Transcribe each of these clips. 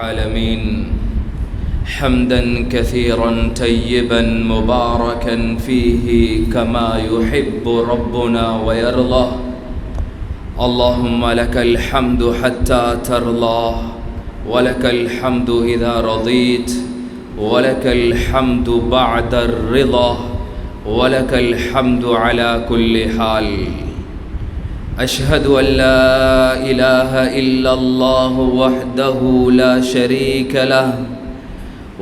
العالمين حمدا كثيرا طيبا مباركا فيه كما يحب ربنا ويرضى. اللهم لك الحمد حتى ترضى، ولك الحمد إذا رضيت، ولك الحمد بعد الرضا، ولك الحمد على كل حال. أشهد أن لا إله إلا الله وحده لا شريك له،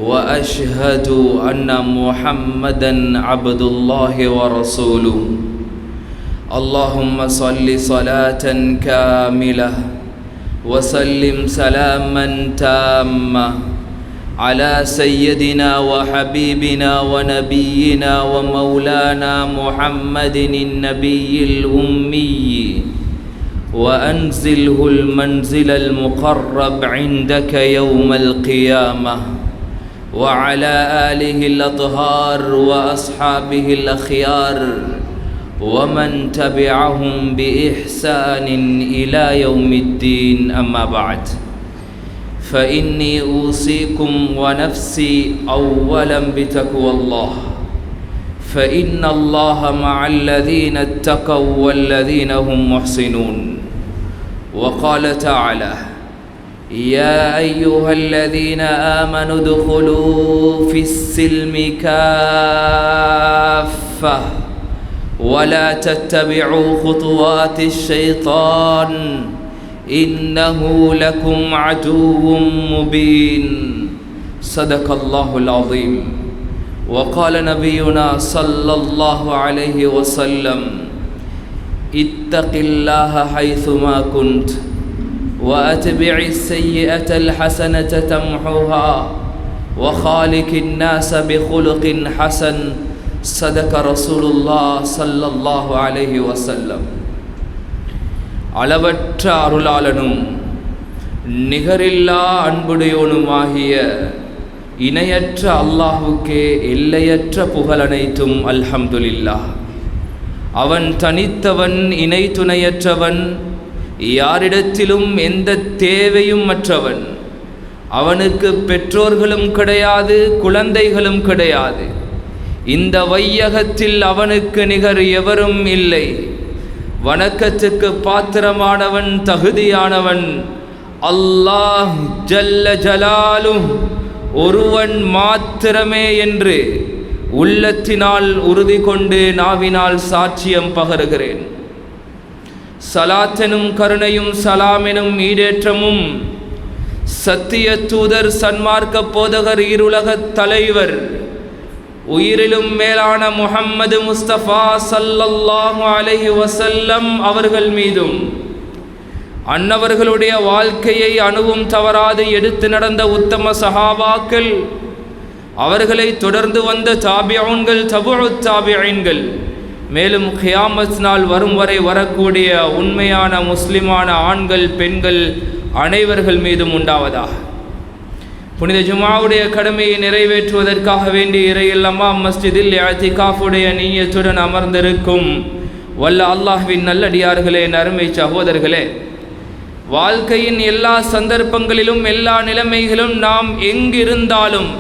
وأشهد أن محمدا عبد الله ورسوله. اللهم صل صلاة كاملة وسلم سلاما تاما على سيدنا وحبيبنا ونبينا ومولانا محمد النبي الأمي، وأنزله المنزل المقرب عندك يوم القيامة، وعلى آله الأطهار وأصحابه الأخيار ومن تبعهم بإحسان إلى يوم الدين. أما بعد، فإني أوصيكم ونفسي أولا بتقوى الله، فإن الله مع الذين اتقوا والذين هم محسنون. وقال تعالى: يا أيها الذين آمنوا ادخلوا في السلم كافة ولا تتبعوا خطوات الشيطان إنه لكم عدو مبين. صدق الله العظيم. وقال نبينا صلى الله عليه وسلم: اتق الله حيثما كنت وأتبع السيئة الحسنة تمحوها وخالق الناس بخلق حسن. صدق رسول الله صلى الله عليه وسلم. அளவற்ற அருளாளனும் நிகரில்லா அன்புடையோனுமாகிய இணையற்ற அல்லாஹுக்கே எல்லையற்ற புகழனைத்தும் அல்ஹம்துலில்லாஹ். அவன் தனித்தவன், இணை துணையற்றவன், யாரிடத்திலும் எந்த தேவையும் மற்றவன். அவனுக்கு பெற்றோர்களும் கிடையாது, குழந்தைகளும் கிடையாது. இந்த வையகத்தில் அவனுக்கு நிகர் எவரும் இல்லை. வணக்கத்துக்கு பாத்திரமானவன், தகுதியானவன் அல்லாஹ் ஜல்ல ஜலாலுஹு ஒருவன் மாத்திரமே என்று உள்ளத்தினால் உறுதி கொண்டு நாவினால் சாட்சியம் பகருகிறேன். சலாத்தெனும் கருணையும் சலாமெனும் ஈடேற்றமும் சத்திய தூதர், சன்மார்க்க போதகர், இருலகத் தலைவர், உயிரிலும் மேலான முஹம்மது முஸ்தபா ஸல்லல்லாஹு அலைஹி வஸல்லம் அவர்கள் மீதும், அன்னவர்களுடைய வாழ்க்கையை அணுவும் தவறாது எடுத்து நடந்த உத்தம சஹாபாக்கள், அவர்களை தொடர்ந்து வந்த தாபிஊன்கள், தபுஉத் தாபிஈன்கள், மேலும் கியாமத் நாள் வரும் வரை வரக்கூடிய உண்மையான முஸ்லிமான ஆண்கள், பெண்கள் அனைவர்கள் மீதும் உண்டாவதாக. புனித ஜுமாவுடைய கடமையை நிறைவேற்றுவதற்காக வேண்டி இறையில்லமா மஸ்ஜிதில் இஅ்திகாஃபுடைய நிய்யத்துடன் அமர்ந்திருக்கும் வல்ல அல்லாஹ்வின் நல்லடியார்களே, நறுமை சகோதரர்களே, வாழ்க்கையின் எல்லா சந்தர்ப்பங்களிலும் எல்லா நிலைமைகளிலும் நாம் எங்கிருந்தாலும்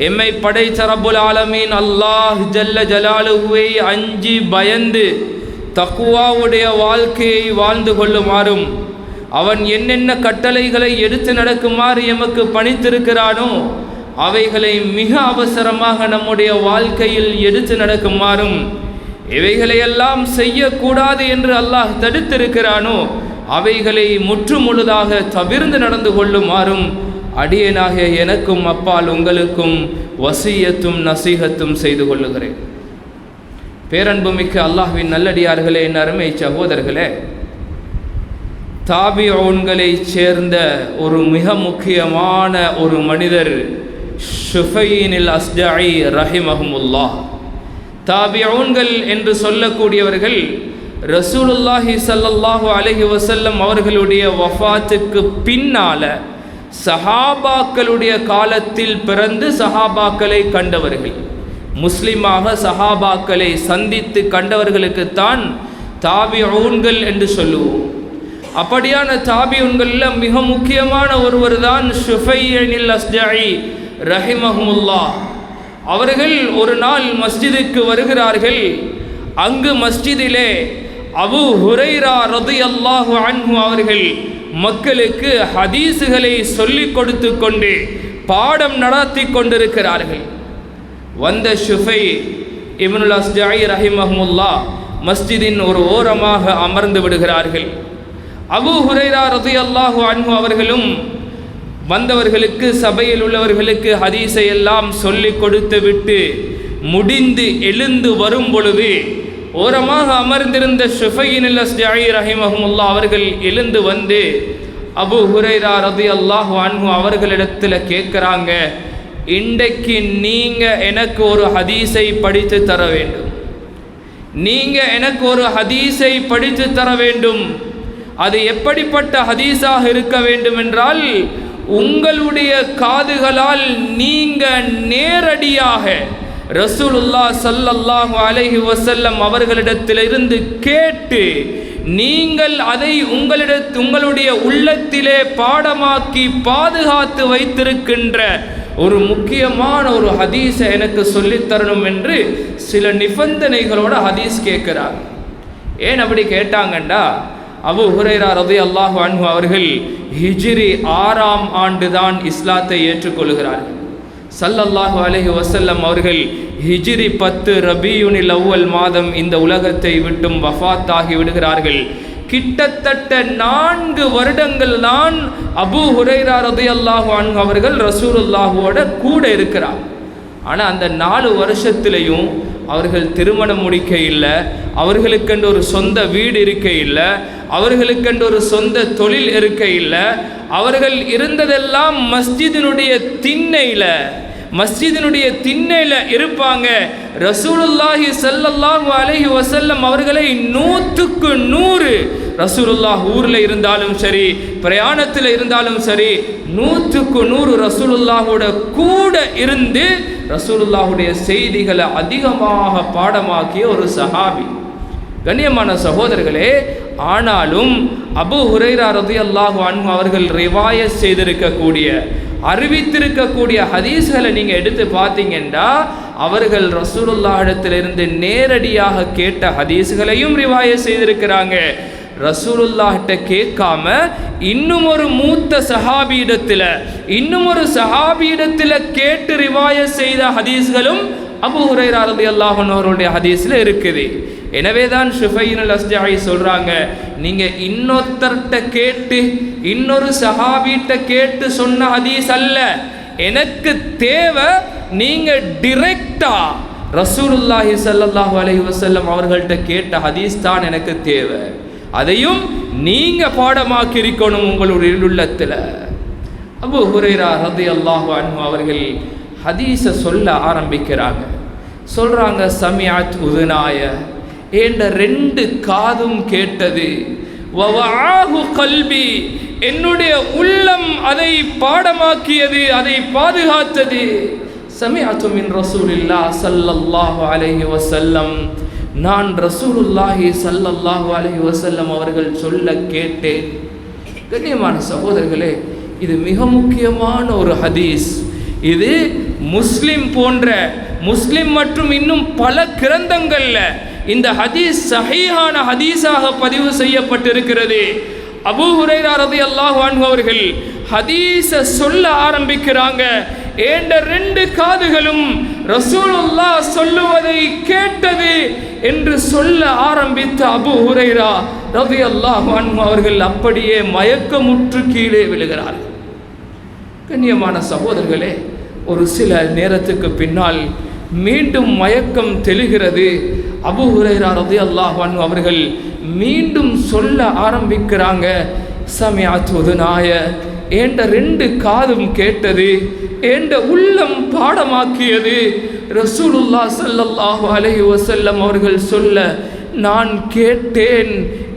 எம்மை படைத்த ரப்புல் ஆலமீன் அல்லாஹ் ஜல்ல ஜலாலுஹுவை அஞ்சி பயந்து தக்வாவுடைய வாழ்க்கையை வாழ்ந்து கொள்ளுமாறும், அவன் என்னென்ன கட்டளைகளை எடுத்து நடக்குமாறு எமக்கு பணித்திருக்கிறானோ அவைகளை மிக அவசரமாக நம்முடைய வாழ்க்கையில் எடுத்து நடக்குமாறும், இவைகளையெல்லாம் செய்யக்கூடாது என்று அல்லாஹ் தடுத்திருக்கிறானோ அவைகளை முற்றுமுழுதாக தவிர்ந்து நடந்து கொள்ளுமாறும் அடியேனாக எனக்கும் அப்பால் உங்களுக்கும் வசியத்தும் நசீகத்தும் செய்து கொள்ளுகிறேன். பேரன்புமிக்க அல்லாஹ்வின் நல்லடியார்களே, அருமை சகோதரர்களே, தாபிஊன்களைச் சேர்ந்த ஒரு மிக முக்கியமான ஒரு மனிதர் ஷுஃபைனில் அஸ்ஜஇ ரஹிமஹுமுல்லாஹ். தாபிஊன்கள் என்று சொல்லக்கூடியவர்கள் ரசூலுல்லாஹி ஸல்லல்லாஹு அலைஹி வஸல்லம் அவர்களுடைய வஃபாத்துக்கு பின்னால சஹாபாக்களுடைய காலத்தில் பிறந்து சஹாபாக்களை கண்டவர்கள். முஸ்லிமாக சஹாபாக்களை சந்தித்து கண்டவர்களுக்குத்தான் தாபிஊன்கள் என்று சொல்லுவோம். அப்படியான தாபியூன்களில் மிக முக்கியமான ஒருவர் தான் ஷுஃபையினில் அஸ்ஜஇ ரஹிமஹுமுல்லாஹ். அவர்கள் ஒரு நாள் மஸ்ஜிதுக்கு வருகிறார்கள். அங்கு மஸ்ஜிதிலே அபூ ஹுரைரா ரலியல்லாஹு அன்ஹு அவர்கள் மக்களுக்கு ஹதீஸுகளை சொல்லிக் கொடுத்து கொண்டு பாடம் நடத்தி கொண்டிருக்கிறார்கள். வந்த ஷுஃபை இப்னுல் அஸ்ஜஇ ரஹிமஹுமுல்லாஹ் மஸ்ஜிதின் ஒரு ஓரமாக அமர்ந்து விடுகிறார்கள். அபூ ஹுரைரா ரலியல்லாஹு அன்ஹு அவர்களும் வந்தவர்களுக்கு, சபையில் உள்ளவர்களுக்கு ஹதீஸை எல்லாம் சொல்லிக் கொடுத்து விட்டு முடிந்து எழுந்து வரும் பொழுது ஓரமாக அமர்ந்திருந்த ஷுஃபையினில் அஸ்ஜஇ ரஹிமஹுமுல்லாஹ் அவர்கள் எழுந்து வந்து அபூ ஹுரைரா ரலியல்லாஹு அன்ஹு அவர்களிடத்தில் கேட்குறாங்க, இன்றைக்கு நீங்கள் எனக்கு ஒரு ஹதீஸை படித்து தர வேண்டும். நீங்கள் எனக்கு ஒரு ஹதீஸை படித்து தர வேண்டும். அது எப்படிப்பட்ட ஹதீஸாக இருக்க வேண்டும் என்றால், உங்களுடைய காதுகளால் நீங்கள் நேரடியாக ரசூலுல்லாஹ் ஸல்லல்லாஹு அலைஹி வஸல்லம் அவர்களிடத்திலிருந்து கேட்டு நீங்கள் அதை உங்களுடைய உள்ளத்திலே பாடமாக்கி பாதுகாத்து வைத்திருக்கின்ற ஒரு முக்கியமான ஒரு ஹதீஸை எனக்கு சொல்லித்தரணும் என்று சில நிபந்தனைகளோட ஹதீஸ் கேட்கிறார். ஏன் அப்படி கேட்டாங்கண்டா, அபூ ஹுரைரா ரலியல்லாஹு அன்ஹு அவர்கள் ஹிஜ்ரி 6ஆம் ஆண்டு தான் இஸ்லாத்தை ஏற்றுக்கொள்கிறார்கள். ஸல்லல்லாஹு அலைஹி வஸல்லம் அவர்கள் ஹிஜ்ரி 10 ரபியுனில் அவ்வல் மாதம் இந்த உலகத்தை விட்டும் வஃபாத்தாகி விடுகிறார்கள். கிட்டத்தட்ட 4 வருடங்கள் தான் அபூ ஹுரைரா ரலியல்லாஹு அன்ஹு அவர்கள் ரசூலுல்லாஹோட கூட இருக்கிறார். ஆனால் அந்த 4 வருஷத்திலையும் அவர்கள் திருமணம் முடிக்க இல்லை, அவர்களுக்கென்று ஒரு சொந்த வீடு இருக்க இல்லை, அவர்களுக்கென்று ஒரு சொந்த தொழில் இருக்க இல்லை. அவர்கள் இருந்ததெல்லாம் மஸ்ஜிதினுடைய திண்ணையில் இருப்பாங்க. ரசூலுல்லாஹி ஸல்லல்லாஹு அலைஹி வஸல்லம் அவர்களை 100க்கு 100 ரசூலுல்லாஹ் ஊரில் இருந்தாலும் சரி, பிரயாணத்தில் இருந்தாலும் சரி, 100க்கு 100 ரசூலுல்லாஹோட கூட இருந்து ரசூலுல்லாஹுடைய செய்திகளை அதிகமாக பாடமாக்கிய ஒரு சஹாபி. கண்ணியமான சகோதரர்களே, ஆனாலும் அபூ ஹுரைரா ரலியல்லாஹு அன்ஹு அவர்கள் ரிவாயத் செய்திருக்கக்கூடிய, அறிவித்திருக்கக்கூடிய ஹதீஸ்களை நீங்கள் எடுத்து பார்த்தீங்கன்னா, அவர்கள் ரசூலுல்லாஹிடத்திலிருந்து நேரடியாக கேட்ட ஹதீஸ்களையும் ரிவாயத் செய்திருக்கிறாங்க. ரசூலுல்லாஹ்கிட்ட கேட்காம இன்னும் ஒரு மூத்த சஹாபியிடத்தில் கேட்டு ரிவாயத் செய்த ஹதீஸ்களும் அபூ ஹுரைரா ரலியல்லாஹு அன்ஹு அவருடைய ஹதீஸில் இருக்குது. எனவே தான் ஷுஃபையினுல் அஸ்ஜஇ சொல்கிறாங்க, நீங்கள் இன்னொருத்தர்கிட்ட கேட்டு இன்னொரு சஹாபிட்ட கேட்டு சொன்ன ஹதீஸ் அல்ல, எனக்கு தேவை நீங்கள் டிரெக்டாக ரசூலுல்லாஹி ஸல்லல்லாஹு அலைஹி வஸல்லம் அவர்கள்ட்ட கேட்ட ஹதீஸ் தான் எனக்கு தேவை. அதையும் நீங்கள் பாடமாக்கி இருக்கணும் உங்களுடைய உள்ளத்தில். அபூ ஹுரைரா ரலியல்லாஹு அன்ஹு அவர்கள் ஹதீஸை சொல்ல ஆரம்பிக்கிறாங்க. சொல்கிறாங்க, சமிஅத் உதுனாய, என்ற 2 காதும் கேட்டது, வவஆஹு கல்பி, என்னுடைய உள்ளம் அதை பாடமாக்கியது, அதை பாதுகாத்தது. சமிஅத்து மின் ரசூலில்லாஹ் ஸல்லல்லாஹு அலைஹி வஸல்லம், நான் ரசூலுல்லாஹி ஸல்லல்லாஹு அலைஹி வஸல்லம் அவர்கள் சொல்ல கேட்டேன். கண்ணியமான சகோதரர்களே, இது மிக முக்கியமான ஒரு ஹதீஸ். இது முஸ்லிம் மற்றும் இன்னும் பல கிரந்தங்கள்ல இந்த ஹதீஸ் சஹீஹான ஹதீஸாக பதிவு செய்யப்பட்டிருக்கிறது. அபூ ஹுரைரா ரலியல்லாஹு அன்ஹு அவர்கள் ஹதீஸை சொல்ல ஆரம்பிக்கிறாங்க. ஏண்ட 2 காதுகளும் ரசூலுல்லாஹ் சொல்லுவதை கேட்டது என்று சொல்ல ஆரம்பித்த அபூ ஹுரைரா ரலியல்லாஹு அன்ஹு அவர்கள் அப்படியே மயக்கமுற்று கீழே விழுகிறார்கள். கண்ணியமான சகோதரர்களே, ஒரு சில நேரத்துக்கு பின்னால் மீண்டும் மயக்கம் தெளிகிறது. அபூ ஹுரைரா ரலியல்லாஹு அன்ஹு அவர்கள் மீண்டும் சொல்ல ஆரம்பிக்கிறாங்க, சமிஅத் உதுனாய, ஏண்ட 2 காதும் கேட்டது, ஏண்ட உள்ளம் பாடமாக்கியது. ரசூலுல்லாஹ் ஸல்லல்லாஹு அலைஹி வஸல்லம் அவர்கள் சொல்ல நான் கேட்டேன்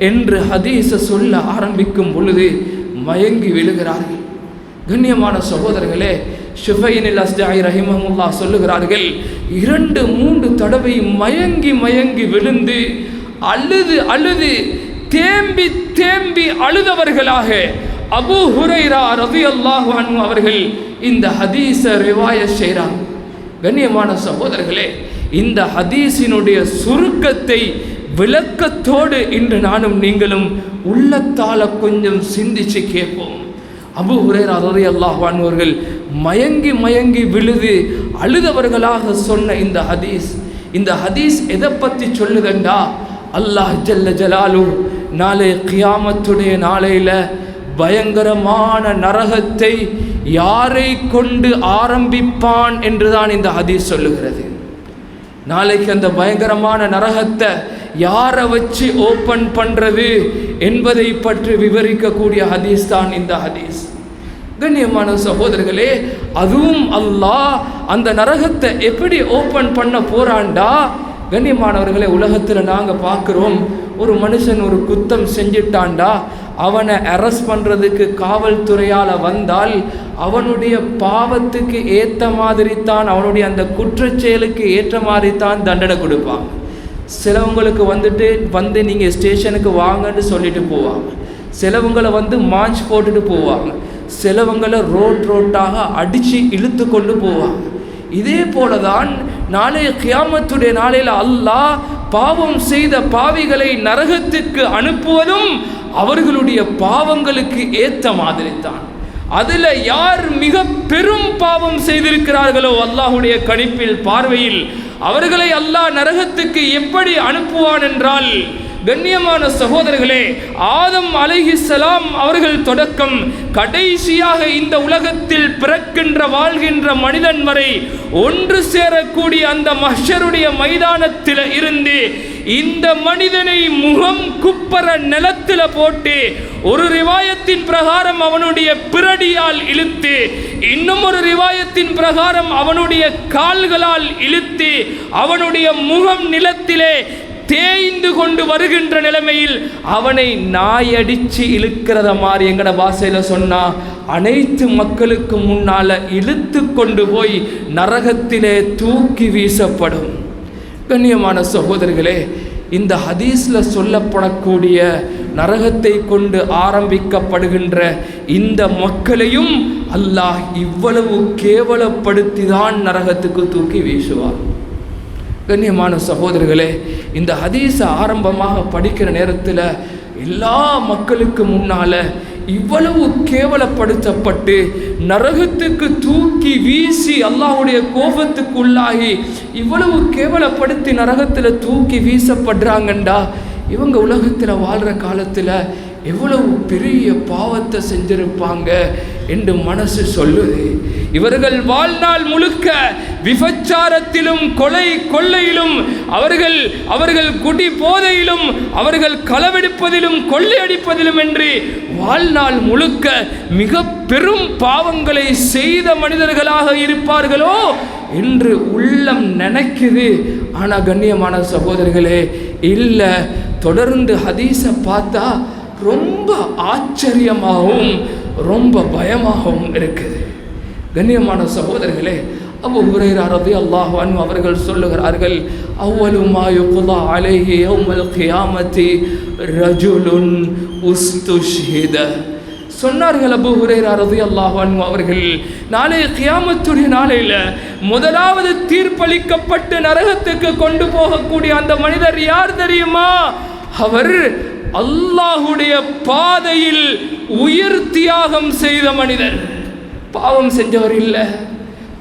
என்று ஹதீஸை சொல்ல ஆரம்பிக்கும் பொழுது மயங்கி விழுகிறார்கள். கண்ணியமான சகோதரர்களே, ஷுஃபையினுல் அஸ்ஜஇ ரஹிமஹுல்லாஹ் சொல்லுகிறார்கள், 2-3 தடவை மயங்கி விழுந்து அழுது தேம்பி தேம்பி அழுதவர்களாக அபூ ஹுரைரா ரலியல்லாஹு அன்ஹு அவர்கள் இந்த ஹதீஸை ரிவாயத் செய்றாங்க. கண்ணியமான சகோதரர்களே, இந்த ஹதீஸினுடைய சுருக்கத்தை விளக்கத்தோடு இன்று நானும் நீங்களும் உள்ளத்தால கொஞ்சம் சிந்திச்சு கேட்போம். அபூ ஹுரைரா ரலியல்லாஹு அன்ஹு அவர்கள் மயங்கி மயங்கி விழுது அழுதவர்களாக சொன்ன இந்த ஹதீஸ் எதை பற்றி சொல்லுதண்டா, அல்லாஹ் ஜல்ல ஜலாலு நாளை கியாமத்துடைய நாளையில பயங்கரமான நரகத்தை யாரை கொண்டு ஆரம்பிப்பான் என்றுதான் இந்த ஹதீஸ் சொல்லுகிறது. நாளைக்கு அந்த பயங்கரமான நரகத்தை யாரை வச்சு ஓப்பன் பண்றது என்பதை பற்றி விவரிக்கக்கூடிய ஹதீஸ் தான் இந்த ஹதீஸ். கண்ணியமான சகோதரர்களே, அதுவும் அல்லாஹ் அந்த நரகத்தை எப்படி ஓப்பன் பண்ண போறான்டா. கண்ணியமானவர்களே, உலகத்தில் நாங்கள் பார்க்குறோம், ஒரு மனுஷன் ஒரு குத்தம் செஞ்சிட்டான்டா, அவனை அரெஸ்ட் பண்ணுறதுக்கு காவல்துறையால் வந்தால் அவனுடைய பாவத்துக்கு ஏற்ற மாதிரி தான், அவனுடைய அந்த குற்றச்செயலுக்கு ஏற்ற மாதிரி தான் தண்டனை கொடுப்பாங்க. சிலவங்களுக்கு வந்து நீங்கள் ஸ்டேஷனுக்கு வாங்கன்னு சொல்லிட்டு போவாங்க, சிலவங்களை மாஞ்ச் போட்டுட்டு போவாங்க, சிலவங்களை ரோட்டாக அடித்து இழுத்து கொண்டு போவாங்க. இதே போல தான் நாளைய கியாமத்துடைய நாளையில் அல்லாஹ் பாவம் செய்த பாவிகளை நரகத்துக்கு அனுப்புவதும் அவர்களுடைய பாவங்களுக்கு ஏற்ற மாதிரி தான். அதில் யார் மிக பெரும் பாவம் செய்திருக்கிறார்களோ அல்லாஹுடைய கணிப்பில் பார்வையில் அவர்களை அல்லாஹ் நரகத்துக்கு எப்படி அனுப்புவான் என்றால், கண்ணியமான சகோதரர்களே, ஆதம் அலைஹிஸ்ஸலாம் அவர்கள் தொடக்கம் கடைசியாக இந்த உலகத்தில் பிறக்கின்ற வாழ்கின்ற மனிதன் வரை ஒன்று சேரக்கூடிய அந்த மஹ்ஷருடைய மைதானத்தில் இருந்து இந்த மனிதனை முகம் குப்பர நிலத்தில் போட்டு ஒரு ரிவாயத்தின் பிரகாரம் அவனுடைய பிரடியால் இழுத்து, இன்னும் ஒரு ரிவாயத்தின் பிரகாரம் அவனுடைய கால்களால் இழுத்து அவனுடைய முகம் நிலத்திலே தேய்ந்து கொண்டு வருகின்ற நிலைமையில் அவனை நாயடிச்சு இழுக்கிறத மாதிரி எங்கட பாஷையில சொன்னா அனைத்து மக்களுக்கு முன்னால இழுத்து கொண்டு போய் நரகத்திலே தூக்கி வீசப்படும். கண்ணியமான சகோதரர்களே, இந்த ஹதீஸ்ல சொல்லப்படக்கூடிய நரகத்தை கொண்டு ஆரம்பிக்கப்படுகின்ற இந்த மக்களையும் அல்லாஹ் இவ்வளவு கேவலப்படுத்தி தான் நரகத்துக்கு தூக்கி வீசுவார். கண்ணியமான சகோதரர்களே, இந்த ஹதீஸை ஆரம்பமாக படிக்கிற நேரத்தில் எல்லா மக்களுக்கு முன்னால் இவ்வளவு கேவலப்படுத்தப்பட்டு நரகத்துக்கு தூக்கி வீசி அல்லாஹ்வுடைய கோபத்துக்கு உள்ளாகி இவ்வளவு கேவலப்படுத்தி நரகத்தில் தூக்கி வீசப்படுறாங்கண்டா, இவங்க உலகத்தில் வாழ்கிற காலத்தில் எவ்வளவு பெரிய பாவத்தை செஞ்சிருப்பாங்க என்று மனசு சொல்லுது. இவர்கள் வாழ்நாள் முழுக்க விபச்சாரத்திலும் கொள்ளையிலும் அவர்கள் குடி போதையிலும் அவர்கள் களவெடுப்பதிலும் கொள்ளையடிப்பதிலும் என்று வாழ்நாள் முழுக்க மிக பெரும் பாவங்களை செய்த மனிதர்களாக இருப்பார்களோ என்று உள்ளம் நினைக்குது. ஆனால் கண்ணியமான சகோதரர்களே, இல்லை, தொடர்ந்து ஹதீஸை பார்த்தா ரொம்ப ஆச்சரியமாகவும் ரொம்ப பயமாகவும் இருக்குது. கண்ணியமான சகோதரர்களே, அபூ ஹுரைரா ரலியல்லாஹு அன்ஹு அவர்கள் சொல்லுகிறார்கள், அவ்வலு மா யுக்லா அலைஹி யௌமல் கியாமத்தி ரஜுலுன் உஸ்துஷ்ஹித. சொன்னார்கள் அபூ ஹுரைரா ரலியல்லாஹு அன்ஹு அவர்கள், நாளைய கியாமத்துடைய நாளையில் முதலாவது தீர்ப்பளிக்கப்பட்டு நரகத்துக்கு கொண்டு போகக்கூடிய அந்த மனிதர் யார் தெரியுமா? அவர் அல்லாஹுடைய பாதையில் உயிர் தியாகம் செய்த மனிதர். பாவம் செஞ்சவர் இல்லை,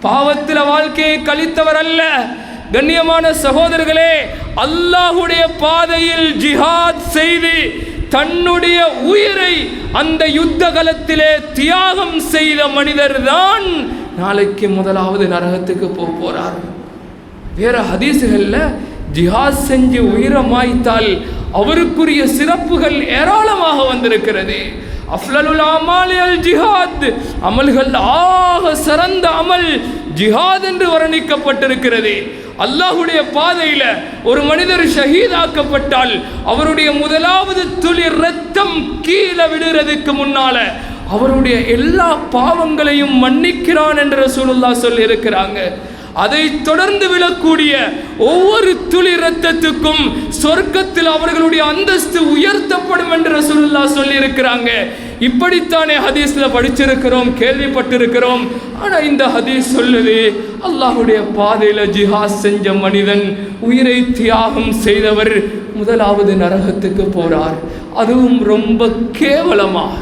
பாவத்தில் வாழ்க்கையை கழித்தவர் அல்ல. கண்ணியமான சகோதரர்களே, அல்லாஹுடைய பாதையில் ஜிஹாத் செய்து தன்னுடைய உயிரை அந்த யுத்த களத்திலே தியாகம் செய்த மனிதர் தான் நாளைக்கு முதலாவது நரகத்துக்கு போறார். வேற ஹதீசுகள்ல ஜிஹாத் செஞ்சு உயிரை மாய்த்தால் அவருக்குரிய சிறப்புகள் ஏராளமாக வந்திருக்கிறது. அஃலலுல் அமாலி அல் ஜிஹாத், அமல்கள் ஆக சிறந்த அமல் ஜிஹாத் என்று வர்ணிக்கப்பட்டிருக்கிறது. அல்லாஹுடைய பாதையில் ஒரு மனிதர் ஷஹீதாக்கப்பட்டால் அவருடைய முதலாவது துளி ரத்தம் கீழே விடுறதுக்கு முன்னால அவருடைய எல்லா பாவங்களையும் மன்னிக்கிறான் என்று ரசூலுல்லாஹ் சொல்லி இருக்கிறாங்க. அதை தொடர்ந்து விழக்கூடிய ஒவ்வொரு துளி இரத்தத்துக்கும் சொர்க்கத்தில் அவர்களுடைய அந்தஸ்து உயர்த்தப்படும் என்று ரசூலுல்லாஹ் சொல்லி இருக்கிறாங்க. இப்படித்தானே ஹதீஸ்ல படிச்சிருக்கிறோம், கேள்விப்பட்டிருக்கிறோம். ஆனா இந்த ஹதீஸ் சொல்லுது, அல்லாஹ்வுடைய பாதையில ஜிஹாத் செஞ்ச மனிதன், உயிரை தியாகம் செய்தவர் முதலாவது நரகத்துக்கு போறார், அதுவும் ரொம்ப கேவலமாக.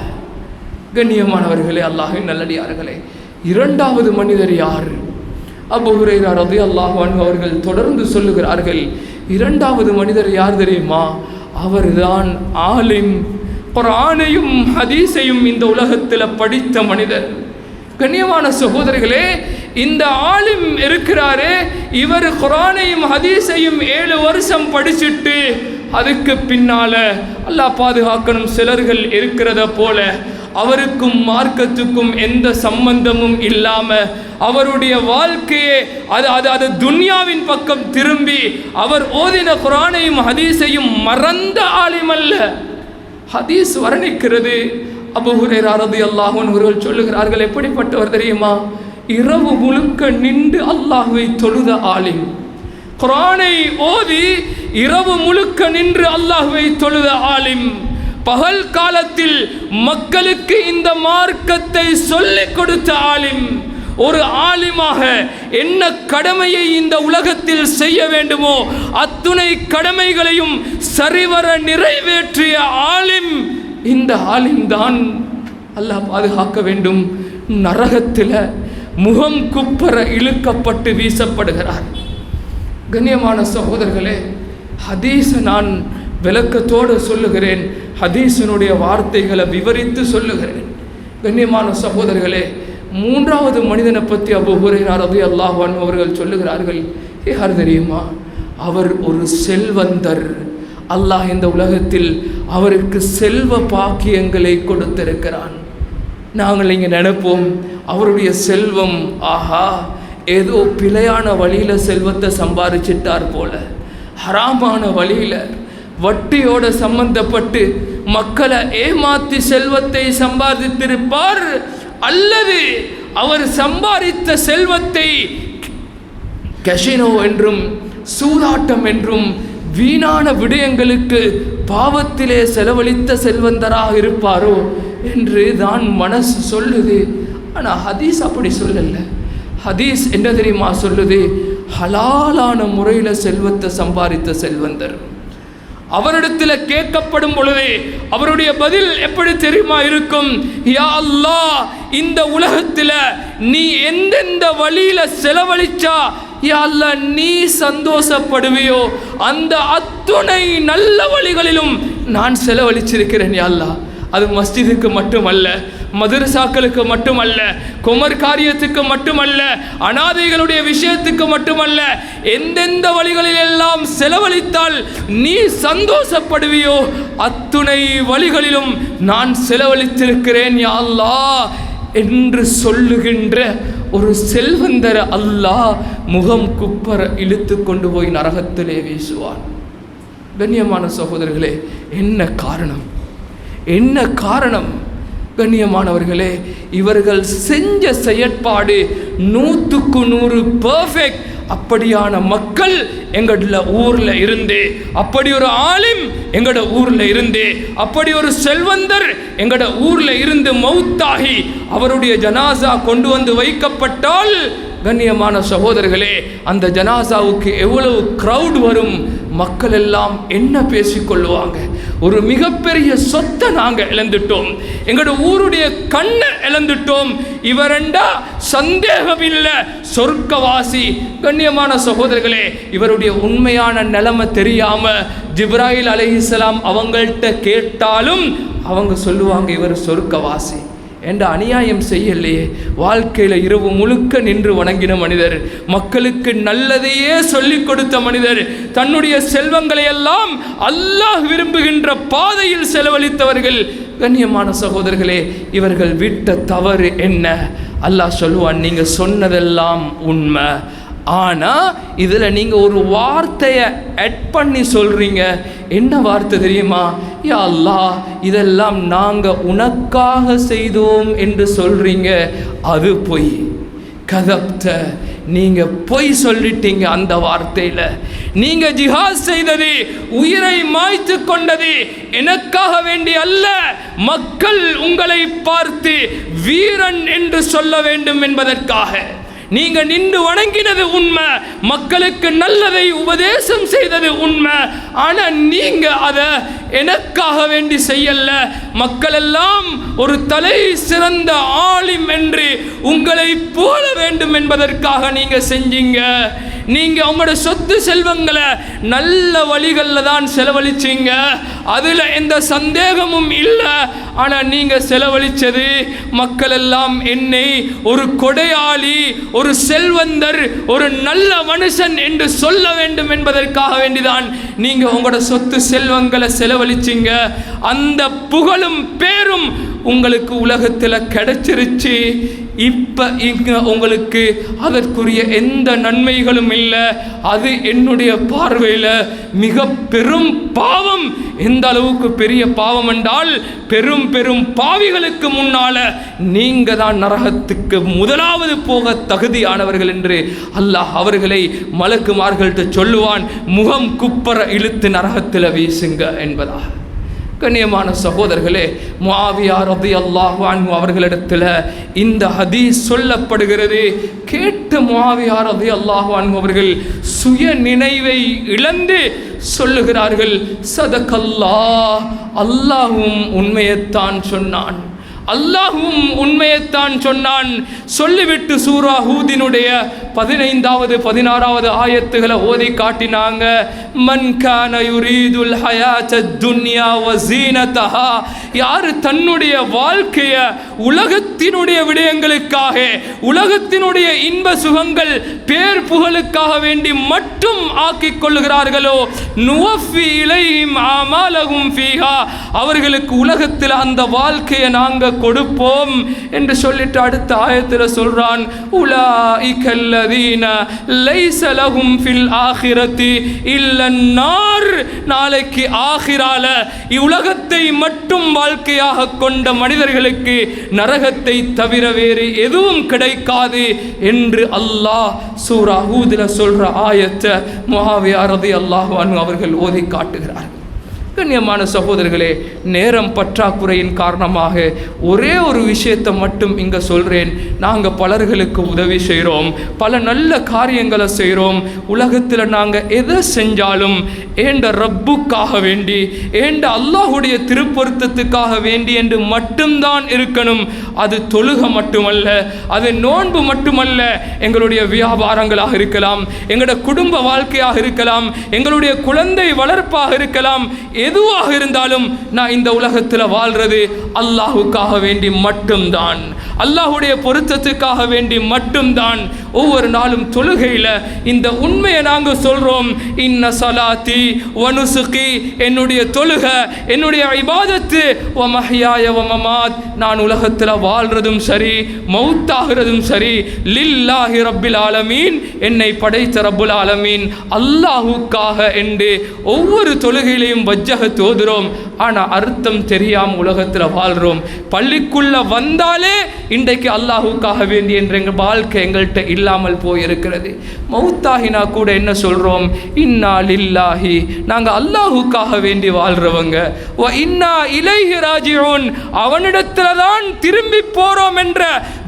கண்ணியமானவர்களே, அல்லாஹ்வின் நல்லடியார்களே, இரண்டாவது மனிதர் யார்? அபூ ஹுரைரா ரலியல்லாஹு அன்ஹு அவர்கள் தொடர்ந்து சொல்லுகிறார்கள், இரண்டாவது மனிதர் யார் தெரியுமா? அவர்தான் ஆலிம், குர்ஆனையும் ஹதீஸையும் இந்த உலகத்தில் படித்த மனிதர். கண்ணியமான சகோதரர்களே, இந்த ஆலிம் இருக்கிறாரே, இவர் குர்ஆனையும் ஹதீஸையும் 7 வருஷம் படிச்சுட்டு அதுக்கு பின்னால அல்லாஹ் பாதுகாக்கணும், சிலர்கள் இருக்கிறத போல அவருக்கும் மார்க்கத்துக்கும் எந்த சம்பந்தமும் இல்லாம அவருடைய வாழ்க்கையே அது துன்யாவின் பக்கம் திரும்பி அவர் ஓதின குர்ஆனையும் ஹதீஸையும் மறந்த ஆலிம் அல்ல. ஹதீஸ் வர்ணிக்கிறது, அபூ ஹுரைரா ரலியல்லாஹு அன்ஹு அவர்கள் சொல்லுகிறார்கள், எப்படிப்பட்டவர் தெரியுமா? இரவு முழுக்க நின்று அல்லாஹ்வை தொழுத ஆலிம். குர்ஆனை ஓதி இரவு முழுக்க நின்று அல்லாஹ்வை தொழுத ஆலிம். பகல் காலத்தில் மக்களுக்கு இந்த மார்க்கத்தை சொல்லிக் கொடுத்த ஆலிம். ஒரு ஆலிமாக என்ன கடமையை இந்த உலகத்தில் செய்ய வேண்டுமோ அத்துணை கடமைகளையும் சரிவர நிறைவேற்றிய ஆலிம். இந்த ஆலிம் தான் அல்லாஹ் பாதுகாக்க வேண்டும், நரகத்தில் முகம் குப்பர இழுக்கப்பட்டு வீசப்படுகிறார். கண்ணியமான சகோதரர்களே, ஹதீஸை நான் விளக்கத்தோடு சொல்லுகிறேன், ஹதீஸினுடைய வார்த்தைகளை விவரித்து சொல்லுகிறேன். கண்ணியமான சகோதரர்களே, மூன்றாவது மனிதனை பற்றி அபூ ஹுரைரா ரலியல்லாஹு அன்ஹு அவர்கள் சொல்லுகிறார்கள், யார் தெரியுமா? அவர் ஒரு செல்வந்தர். அல்லாஹ் இந்த உலகத்தில் அவருக்கு செல்வ பாக்கியங்களை கொடுத்திருக்கிறான். நாங்கள் இங்கே நினைப்போம், அவருடைய செல்வம் ஆஹா ஏதோ பிழையான வழியில் செல்வத்தை சம்பாதிச்சிட்டார் போல, ஹராமான வழியில் வட்டியோட சம்பந்தப்பட்டு மக்களை ஏமாற்றி செல்வத்தை சம்பாதித்திருப்பார். அல்லது அவர் சம்பாதித்த செல்வத்தை கசினோ என்றும் சூதாட்டம் என்றும் வீணான விடயங்களுக்கு பாவத்திலே செலவழித்த செல்வந்தராக இருப்பாரோ என்று தான் மனசு சொல்லுது. ஆனால் ஹதீஸ் அப்படி சொல்லல. ஹதீஸ் என்ன தெரியுமா சொல்லுது? ஹலாலான முறையில் செல்வத்தை சம்பாதித்த செல்வந்தர். அவரிடத்தில் கேட்கப்படும் பொழுது அவருடைய பதில் எப்படி தெரியுமா இருக்கும்? யா அல்லாஹ், இந்த உலகத்தில் நீ எந்தெந்த வழியில செலவழிச்சா யா அல்லாஹ் நீ சந்தோஷப்படுவியோ அந்த அத்துணை நல்ல வழிகளிலும் நான் செலவழிச்சிருக்கிறேன் யா அல்லாஹ். அது மஸ்ஜிதுக்கு மட்டுமல்ல, மதரசாக்களுக்கு மட்டுமல்ல, குமர் காரியத்துக்கு மட்டுமல்ல, அனாதைகளுடைய விஷயத்துக்கு மட்டுமல்ல, எந்தெந்த வழிகளில் எல்லாம் செலவழித்தால் நீ சந்தோஷப்படுவியோ அத்துணை வழிகளிலும் நான் செலவழித்திருக்கிறேன் யா அல்லாஹ் என்று சொல்லுகின்ற ஒரு செல்வந்தர அல்லாஹ் முகம் குப்பர இழுத்து கொண்டு போய் நரகத்திலே வீசுவான். கண்ணியமான சகோதரர்களே, என்ன காரணம்? என்ன காரணம்? கண்ணியமானவர்களே, இவர்கள் செஞ்ச செயற்பாடு 100க்கு 100 பெர்ஃபெக்ட். அப்படியான மக்கள் எங்களோட ஊரில் இருந்து, அப்படி ஒரு ஆலிம் எங்களோட ஊரில் இருந்து, அப்படி ஒரு செல்வந்தர் எங்களோட ஊரில் இருந்து மௌத்தாகி அவருடைய ஜனாசா கொண்டு வந்து வைக்கப்பட்டால், கண்ணியமான சகோதரர்களே, அந்த ஜனாசாவுக்கு எவ்வளவு க்ரௌட் வரும், மக்கள் எல்லாம் என்ன பேசிக்கொள்வாங்க? ஒரு மிகப்பெரிய சொத்தை நாங்கள் இழந்துட்டோம், எங்களோட ஊருடைய கண்ணை இழந்துட்டோம், இவரண்டா சந்தேகம் இல்லை சொர்க்கவாசி. கண்ணியமான சகோதரர்களே, இவருடைய உண்மையான நிலைமை தெரியாம ஜிப்ராயில் அலைஹிஸ்ஸலாம் அவங்கள்ட்ட கேட்டாலும் அவங்க சொல்லுவாங்க இவர் சொர்க்கவாசி. என்ற அநியாயம் செய்யலையே, வாழ்க்கையில் இரவு முழுக்க நின்று வணங்கின மனிதர், மக்களுக்கு நல்லதையே சொல்லிக் கொடுத்த மனிதர், தன்னுடைய செல்வங்களை எல்லாம் அல்லாஹ் விரும்புகின்ற பாதையில் செலவழித்தவர்கள். கண்ணியமான சகோதரர்களே, இவர்கள் விட்ட தவறு என்ன? அல்லாஹ் சொல்லுவான், நீங்கள் சொன்னதெல்லாம் உண்மை, ஆனால் இதில் நீங்கள் ஒரு வார்த்தையை ஆட் பண்ணி சொல்கிறீங்க. என்ன வார்த்தை தெரியுமா? யா அல்லாஹ், இதெல்லாம் நாங்கள் உனக்காக செய்தோம் என்று சொல்கிறீங்க, அது பொய். கதப்த, நீங்க பொய் சொல்லிட்டீங்க. அந்த வார்த்தையில் நீங்க ஜிஹாத் செய்தது, உயிரை மாய்த்து கொண்டது எனக்காக வேண்டி அல்ல, மக்கள் உங்களை பார்த்து வீரன் என்று சொல்ல வேண்டும் என்பதற்காக. நீங்க நின்று வணங்கினது உண்மை, மக்களுக்கு நல்லதை உபதேசம் செய்தது உண்மை. ஆனா நீங்க அதை எனக்காக வேண்டி செய்யல, மக்கள் எல்லாம் ஒரு தலை சிறந்த ஆலிம் என்று உங்களை போல வேண்டும் என்பதற்காக நீங்க செஞ்சீங்க. நீங்க உங்களோட சொத்து செல்வங்களை நல்ல வழிகளில் தான் செலவழிச்சீங்க, அதுல எந்த சந்தேகமும் இல்லை. ஆனா நீங்க செலவழிச்சது மக்கள் எல்லாம் என்னை ஒரு கொடையாளி, ஒரு செல்வந்தர், ஒரு நல்ல மனுஷன் என்று சொல்ல வேண்டும் என்பதற்காக வேண்டிதான் நீங்க உங்களோட சொத்து செல்வங்களை செலவழிச்சீங்க. அந்த புகழும் பேரும் உங்களுக்கு உலகத்தில் கிடைச்சிருச்சு. இப்ப இங்க உங்களுக்கு அதற்குரிய எந்த நன்மைகளும் இல்லை. அது என்னுடைய பார்வையில் மிக பெரும் பாவம். எந்த அளவுக்கு பெரிய பாவம் என்றால், பெரும் பெரும் பாவிகளுக்கு முன்னால நீங்க தான் நரகத்துக்கு முதலாவது போக தகுதியானவர்கள் என்று அல்லாஹ் அவர்களை மலக்குமார்கள்ட்ட சொல்லுவான். முகம் குப்பர இழுத்து நரகத்தில் வீசுங்க என்பதாக. கண்ணியமான சகோதரர்களே, முஆவியா ரலியல்லாஹு அன்ஹு அவர்களிடத்தில் இந்த ஹதீஸ் சொல்லப்படுகிறது. கேட்டு முஆவியா ரலியல்லாஹு அன்ஹு அவர்கள் சுய நினைவை இழந்து சொல்லுகிறார்கள், சதகல்லாஹ், அல்லாஹ்வும் உண்மையைத்தான் சொன்னான், அல்லாஹ்வும் உண்மையைத்தான் சொன்னான். சொல்லிவிட்டு சூரா ஹூதினுடைய 15வது 16வது ஆயத்துகளை ஓதி காட்டினாங்க. மன் கான யுரீதுல் ஹயாத்தத் துன்யா வ ஸீனதஹா, யார் தன்னுடைய வாழ்க்கையை உலகத்தினுடைய விடயங்களுக்காக, உலகத்தினுடைய இன்ப சுகங்கள் பேர் புகழுக்காக வேண்டி மட்டும் ஆக்கிக் கொள்கிறார்களோ, நுவஃபி இலைஹிம் அமாலஹும் ஃபீஹா, அவர்களுக்கு உலகத்தில் அந்த வாழ்க்கையை நாங்கள் கொடுப்போம் என்று சொல்லிட்டு அடுத்த ஆயத்தில் சொல்றான், உலாஇகல்லதீன லைஸ லஹும் ஃபில் ஆகிரத்தி இல்லன் நார், நாளைக்கு ஆகிரால இவ்வுலகத்தை மட்டும் வாழ்க்கையாக கொண்ட மனிதர்களுக்கு நரகத்தை தவிர வேறு எதுவும் கிடைக்காது என்று அல்லாஹ் சூரா ஹூத்ல சொல்ற ஆயத்தை முஆவியா ரலியல்லாஹு அன்ஹு அவர்கள் ஓதி காட்டுகிறார்கள். கண்ணியமான சகோதரர்களே, நேரம் பற்றாக்குறையின் காரணமாக ஒரே ஒரு விஷயத்தை மட்டும் இங்கே சொல்கிறேன். நாங்கள் பலர்களுக்கு உதவி செய்கிறோம், பல நல்ல காரியங்களை செய்கிறோம். உலகத்தில் நாங்கள் எதை செஞ்சாலும் ஏண்ட ரப்புக்காக வேண்டி, ஏண்ட அல்லாஹுடைய திருப்பொருத்தத்துக்காக வேண்டி என்று மட்டும்தான் இருக்கணும். அது தொழுகை மட்டுமல்ல, அது நோன்பு மட்டுமல்ல, எங்களுடைய வியாபாரங்களாக இருக்கலாம், எங்களுடைய குடும்ப வாழ்க்கையாக இருக்கலாம், எங்களுடைய குழந்தை வளர்ப்பாக இருக்கலாம். எதுவாக இருந்தாலும் நான் இந்த உலகத்தில் வாழ்றது அல்லாஹுக்காக வேண்டி மட்டும்தான், அல்லாஹுடைய பொருத்தத்துக்காக வேண்டி மட்டும்தான். ஒவ்வொரு நாளும் தொழுகையில் இந்த உண்மையை நாங்கள் சொல்கிறோம். இன்ன சலாத்தி வ நுசுகி, என்னுடைய தொழுகை, என்னுடைய இபாதத்து, வ மஹ்யாய வ மமாத், நான் உலகத்தில் வாழ்றதும் சரி மௌத்தாகிறதும் சரி, லில்லாஹி ரப்பில் ஆலமீன், என்னை படைத்த ரப்புல் ஆலமீன் அல்லாஹுக்காக என்று ஒவ்வொரு தொழுகையிலையும் வஜ்ஜஹத் ஓதுறோம். ஆனால் அர்த்தம் தெரியாமல் உலகத்தில் வாழ்கிறோம். பள்ளிக்குள்ள வந்தாலே இன்றைக்கு அல்லாஹுக்காக வேண்டி என்ற எங்கள் வாழ்க்கை எங்கள்கிட்ட இல்லாமல் போயிருக்கிறது. மௌத்தாகினா கூட என்ன சொல்கிறோம்? இன்னா லில்லாஹி, நாங்கள் அல்லாஹுக்காக வேண்டி வாழ்கிறவங்க, வ இன்னா இலைஹி ராஜிஊன், அவனிடத்தில் தான் திரும்பி போகிறோம் என்ற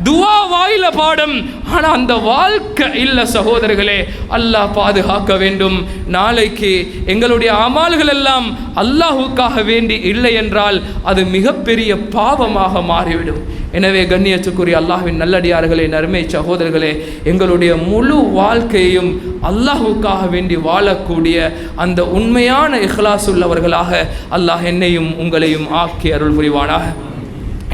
துவா வாயில பாடம். ஆனால் அந்த வாழ்க்கை இல்லை சகோதரர்களே. அல்லாஹ் பாதுகாக்க வேண்டும். நாளைக்கு எங்களுடைய அமால்கள் எல்லாம் அல்லாஹுக்காக வேண்டி இல்லை என்றால் அது மிகப்பெரிய பாவமாக மாறிவிடும். எனவே கண்ணியத்துக்குரிய அல்லாஹ்வின் நல்லடியார்களே, நறுமை சகோதரர்களே, எங்களுடைய முழு வாழ்க்கையையும் அல்லாஹுக்காக வேண்டி வாழக்கூடிய அந்த உண்மையான இஹ்லாஸ் உள்ளவர்களாக அல்லாஹ் என்னையும் உங்களையும் ஆக்கி அருள் புரிவானாக.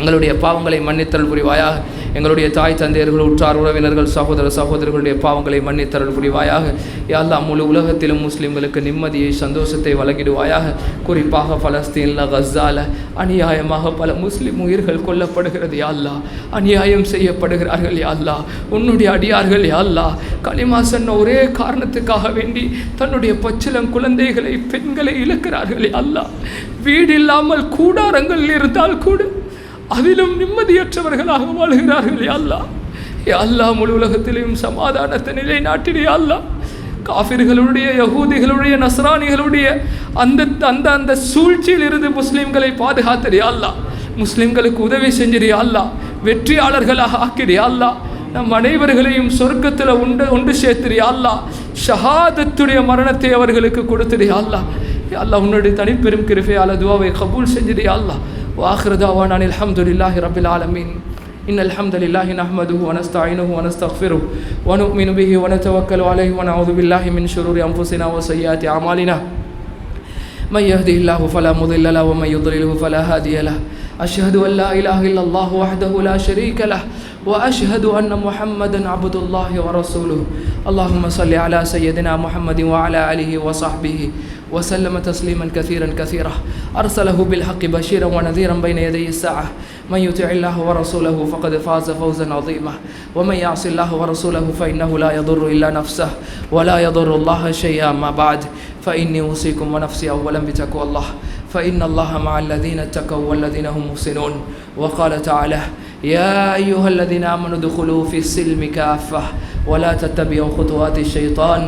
எங்களுடைய பாவங்களை மன்னித்தருள் புரிவாயாக. எங்களுடைய தாய் தந்தையர்கள், உற்றார் உறவினர்கள், சகோதர சகோதரர்களுடைய பாவங்களை மன்னித்தருள் புரிவாயாக. யா அல்லாஹ், முழு உலகத்திலும் முஸ்லிம்களுக்கு நிம்மதியை, சந்தோஷத்தை வழங்கிடுவாயாக. குறிப்பாக பலஸ்தீனில், கஸால அநியாயமாக பல முஸ்லிம் உயிர்கள் கொல்லப்படுகிறது. யா அல்லாஹ், அநியாயம் செய்யப்படுகிறார்கள். யா அல்லாஹ், உன்னுடைய அடியார்கள் யா அல்லாஹ் கலிமா சொன்ன ஒரே காரணத்துக்காக வேண்டி தன்னுடைய பச்சிளம் குழந்தைகளை, பெண்களை இழக்கிறார்கள். யா அல்லாஹ், வீடு இல்லாமல் கூடாரங்கள் இருந்தால் கூட அதிலும் நிம்மதியற்றவர்களாக வாழ்கிறார்கள். யா அல்லாஹ், யா அல்லாஹ் முழு உலகத்திலும் சமாதானத்தை நிலைநாட்டிடு யா அல்லாஹ். காஃபிர்களுடைய, யகூதிகளுடைய, நஸ்ரானிகளுடைய அந்த அந்த அந்த சூழ்ச்சியில் இருந்து முஸ்லிம்களை பாதுகாத்திடு யா அல்லாஹ். முஸ்லிம்களுக்கு உதவி செஞ்சிடு யா அல்லாஹ். வெற்றியாளர்களாக ஆக்கிடு யா அல்லாஹ். நம் அனைவர்களையும் சொர்க்கத்தில் ஒன்று சேர்த்துடு யா அல்லாஹ். ஷஹாதத்துடைய மரணத்தை அவர்களுக்கு கொடுத்துடு யா அல்லாஹ். யா அல்லாஹ் உன்னுடைய தனிப்பெரும் கிருபையால் துஆவை கபூல் செஞ்சிடு யா அல்லாஹ். وآخر دعوانا الحمد لله رب العالمين. إن الحمد لله نحمده ونستعينه ونستغفره ونؤمن به ونتوكل عليه ونعوذ بالله من شرور أنفسنا وسيئات أعمالنا. من يهده الله فلا مضل له ومن يضلله فلا هادي له. أشهد أن لا إله إلا الله وحده لا شريك له وأشهد أن محمدا عبد الله ورسوله. اللهم صل على سيدنا محمد وعلى آله وصحبه وسلم تسليما كثيرا كثيرا. أرسله بالحق بشيرا ونذيرا بين يدي الساعة. من يطع الله ورسوله فقد فاز فوزا عظيما ومن يعص الله ورسوله فإنه لا يضر إلا نفسه ولا يضر الله شيئا. ما بعد فإني أوصيكم ونفسي أولا بتقوى الله فإن الله مع الذين اتقوا والذين هم محسنون. وقال تعالى يا أيها الذين آمنوا ادخلوا في السلم كافة ولا تتبعوا خطوات الشيطان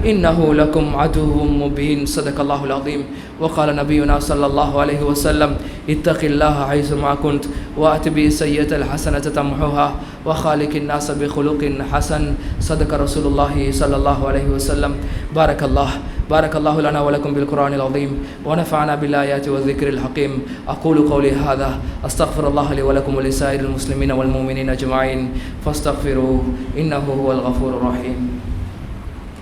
إنه لكم عدو مبين. صدق الله العظيم. وقال نبينا صلى الله عليه وسلم اتق الله حيثما كنت وأتبع السيئة الحسنة تمحوها وخالق الناس بخلق حسن. صدق رسول الله صلى الله عليه وسلم. بارك الله لنا ولكم بالقرآن العظيم ونفعنا بالآيات والذكر الحكيم. أقول قولي هذا أستغفر الله لي ولكم ولسائر المسلمين والمؤمنين أجمعين فاستغفروه إنه هو الغفور الرحيم.